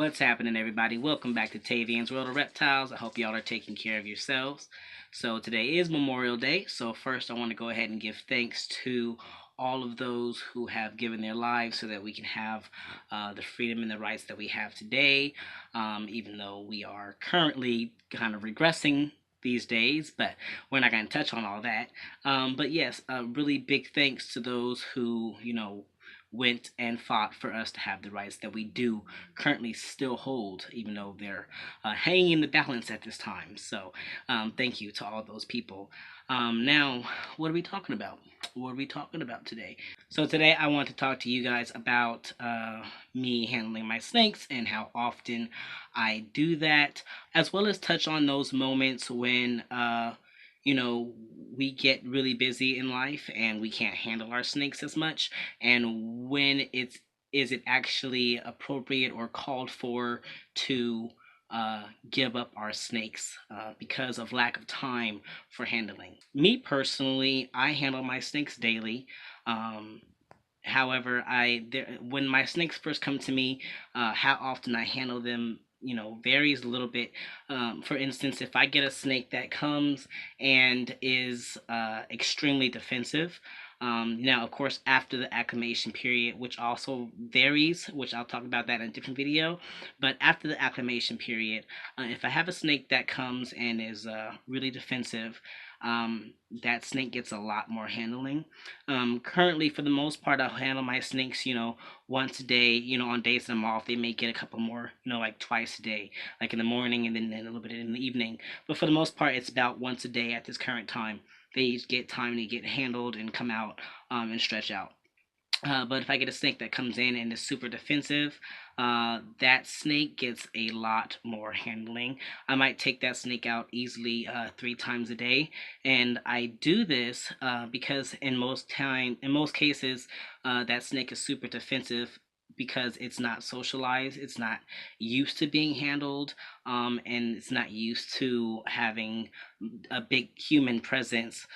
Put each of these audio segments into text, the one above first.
What's happening, everybody? Welcome back to Tavian's World of Reptiles. I hope y'all are taking care of yourselves. So, today is Memorial Day. So, first, I want to go ahead and give thanks to all of those who have given their lives so that we can have the freedom and the rights that we have today, even though we are currently kind of regressing these days, but we're not going to touch on all that. But yes, a really big thanks to those who, went and fought for us to have the rights that we do currently still hold, even though they're hanging in the balance at this time. So, thank you to all those people. Now, what are we talking about? What are we talking about today? So, today I want to talk to you guys about me handling my snakes and how often I do that, as well as touch on those moments when you know, we get really busy in life and we can't handle our snakes as much, and when it's is it actually appropriate or called for to give up our snakes because of lack of time for handling. Me personally, I handle my snakes daily. Um, However, when my snakes first come to me, how often I handle them, varies a little bit. For instance, if I get a snake that comes and is extremely defensive, now of course after the acclimation period, which also varies, which I'll talk about that in a different video, but after the acclimation period, if I have a snake that comes and is really defensive, that snake gets a lot more handling. Currently, for the most part, I'll handle my snakes, once a day. On days that I'm off, they may get a couple more, like twice a day, like in the morning and then a little bit in the evening. But for the most part, it's about once a day at this current time. They each get time to get handled and come out and stretch out. But if I get a snake that comes in and is super defensive, that snake gets a lot more handling. I might take that snake out easily 3 times a day, and I do this because in most cases, that snake is super defensive because it's not socialized, it's not used to being handled, and it's not used to having a big human presence,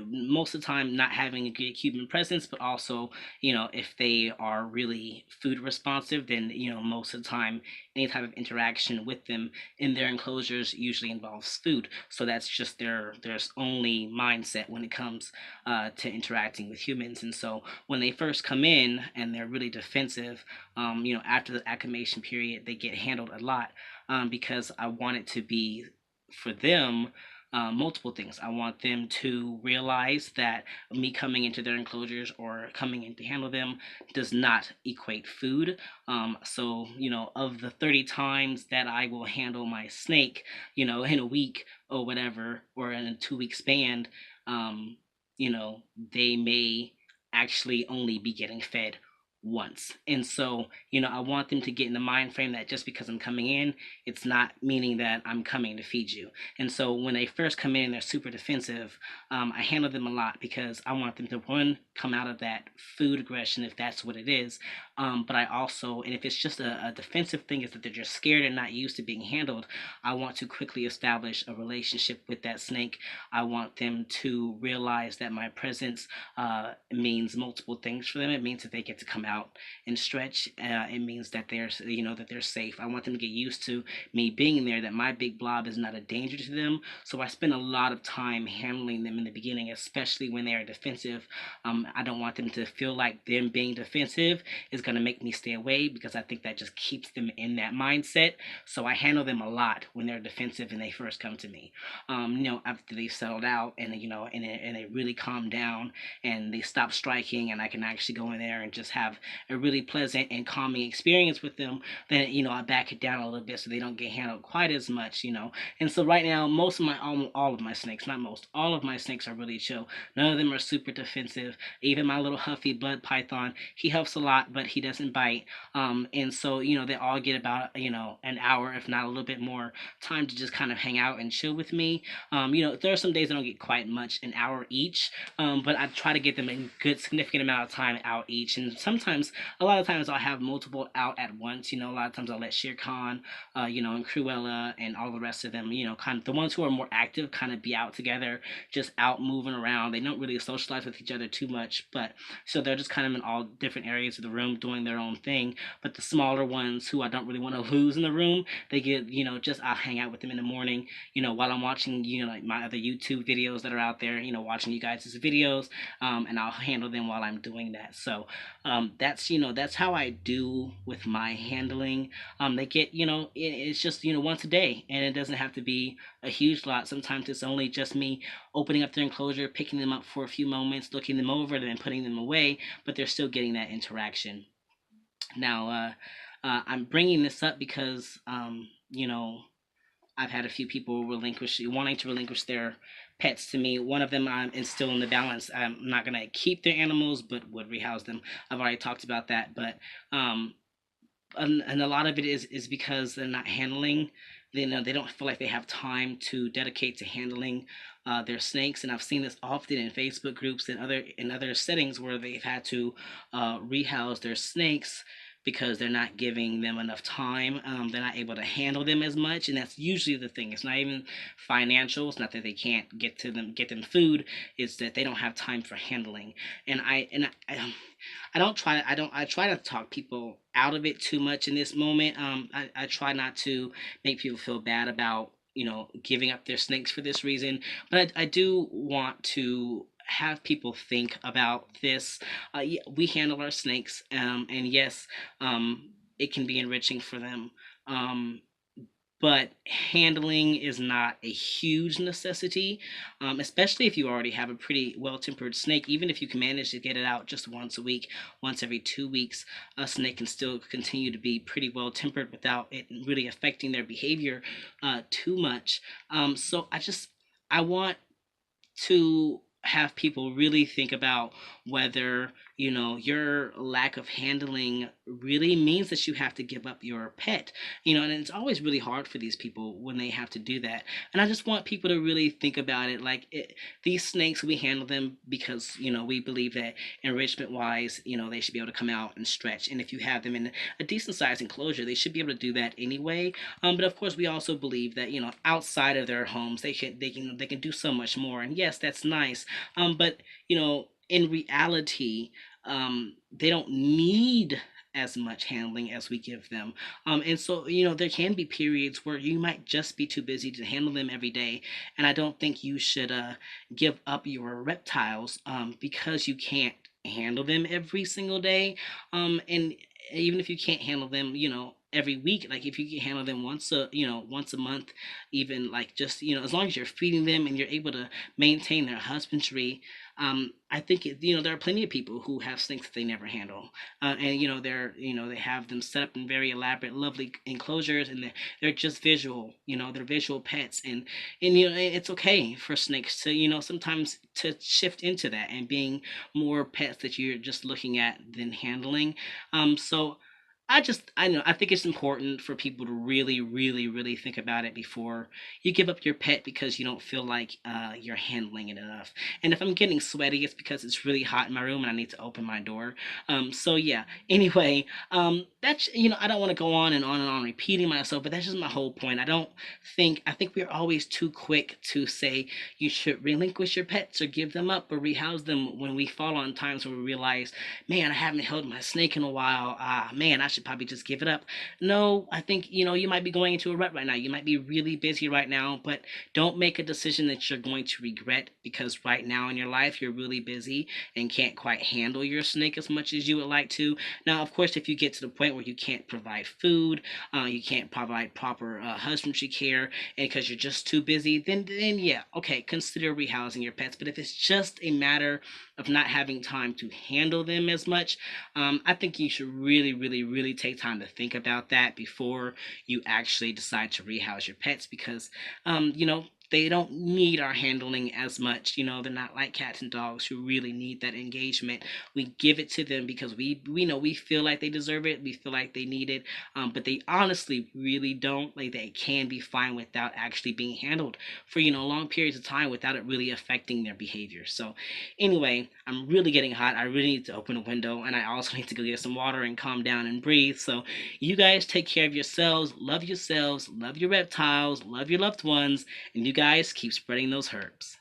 most of the time not having a good human presence, but also, if they are really food responsive, then, most of the time, any type of interaction with them in their enclosures usually involves food. So that's just their only mindset when it comes to interacting with humans. And so when they first come in and they're really defensive, after the acclimation period, they get handled a lot, because I want it to be for them multiple things. I want them to realize that me coming into their enclosures or coming in to handle them does not equate food. So, of the 30 times that I will handle my snake, in a week or whatever, or in a 2 week span, um, they may actually only be getting fed once. And so, I want them to get in the mind frame that just because I'm coming in, it's not meaning that I'm coming to feed you. And so when they first come in, they're super defensive. I handle them a lot because I want them to, one, come out of that food aggression if that's what it is. But I also, and if it's just a defensive thing, is that they're just scared and not used to being handled, I want to quickly establish a relationship with that snake. I want them to realize that my presence means multiple things for them. It means that they get to come out and stretch. It means that they're safe. I want them to get used to me being there, that my big blob is not a danger to them. So I spend a lot of time handling them in the beginning, especially when they are defensive. I don't want them to feel like them being defensive is going to make me stay away, because I think that just keeps them in that mindset. So I handle them a lot when they're defensive and they first come to me. After they've settled out and they really calm down and they stop striking, and I can actually go in there and just have a really pleasant and calming experience with them, then I back it down a little bit so they don't get handled quite as much. And so right now, all of my snakes, not most, all of my snakes are really chill. None of them are super defensive. Even my little Huffy blood python, he huffs a lot, but he doesn't bite. And so they all get about an hour, if not a little bit more, time to just kind of hang out and chill with me. There are some days I don't get quite much, an hour each, but I try to get them a good significant amount of time out each. And sometimes, a lot of times, I'll have multiple out at once. A lot of times I'll let Shere Khan, and Cruella and all the rest of them, kind of the ones who are more active, kind of be out together, just out moving around. They don't really socialize with each other too much, but so they're just kind of in all different areas of the room doing their own thing. But the smaller ones who I don't really want to lose in the room, they get, just I'll hang out with them in the morning, while I'm watching, like my other YouTube videos that are out there, watching you guys' videos, and I'll handle them while I'm doing that. So that's how I do with my handling. They get, it's just, once a day, and it doesn't have to be a huge lot. Sometimes it's only just me opening up their enclosure, picking them up for a few moments, looking them over, then putting them away, but they're still getting that interaction. Now, I'm bringing this up because, I've had a few people wanting to relinquish their pets to me. One of them, I'm instilling the balance. I'm not going to keep their animals, but would rehouse them. I've already talked about that, but um, and a lot of it is because they're not handling. They don't feel like they have time to dedicate to handling their snakes, and I've seen this often in Facebook groups and other settings where they've had to rehouse their snakes because they're not giving them enough time. They're not able to handle them as much, and that's usually the thing. It's not even financial. It's not that they can't get them food. It's that they don't have time for handling. And I don't try. I try to talk people out of it too much in this moment. I try not to make people feel bad about giving up their snakes for this reason, but I do want to have people think about this. Yeah, we handle our snakes, and yes, it can be enriching for them. Um, but handling is not a huge necessity, especially if you already have a pretty well-tempered snake. Even if you can manage to get it out just once a week, once every 2 weeks, a snake can still continue to be pretty well-tempered without it really affecting their behavior too much. So I want to have people really think about whether your lack of handling really means that you have to give up your pet. And it's always really hard for these people when they have to do that, and I just want people to really think about it. Like these snakes, we handle them because we believe that enrichment wise, they should be able to come out and stretch, and if you have them in a decent sized enclosure, they should be able to do that anyway. But of course we also believe that outside of their homes they can do so much more, and yes, that's nice. But in reality, they don't need as much handling as we give them. And so, there can be periods where you might just be too busy to handle them every day. And I don't think you should give up your reptiles because you can't handle them every single day. And even if you can't handle them, every week, like if you can handle them once a month, even like just as long as you're feeding them and you're able to maintain their husbandry. I think there are plenty of people who have snakes that they never handle, and they have them set up in very elaborate, lovely enclosures, and they're just visual. They're visual pets, and it's okay for snakes to sometimes to shift into that and being more pets that you're just looking at than handling. So I think it's important for people to really, really, really think about it before you give up your pet because you don't feel like you're handling it enough. And if I'm getting sweaty, it's because it's really hot in my room and I need to open my door. So yeah. Anyway, that's I don't want to go on and on and on repeating myself, but that's just my whole point. I think we're always too quick to say you should relinquish your pets or give them up or rehouse them when we fall on times where we realize, man, I haven't held my snake in a while. Ah, man, I should probably just give it up. No, I think, you might be going into a rut right now. You might be really busy right now, but don't make a decision that you're going to regret because right now in your life, you're really busy and can't quite handle your snake as much as you would like to. Now, of course, if you get to the point where you can't provide food, you can't provide proper husbandry care, and because you're just too busy, then yeah, okay, consider rehousing your pets. But if it's just a matter of not having time to handle them as much, I think you should really, really, really take time to think about that before you actually decide to rehouse your pets because, they don't need our handling as much. They're not like cats and dogs who really need that engagement. We give it to them because we know we feel like they deserve it. We feel like they need it. But they honestly really don't. Like they can be fine without actually being handled for long periods of time without it really affecting their behavior. So anyway, I'm really getting hot. I really need to open a window, and I also need to go get some water and calm down and breathe. So you guys take care of yourselves, love your reptiles, love your loved ones, and you guys keep spreading those herbs.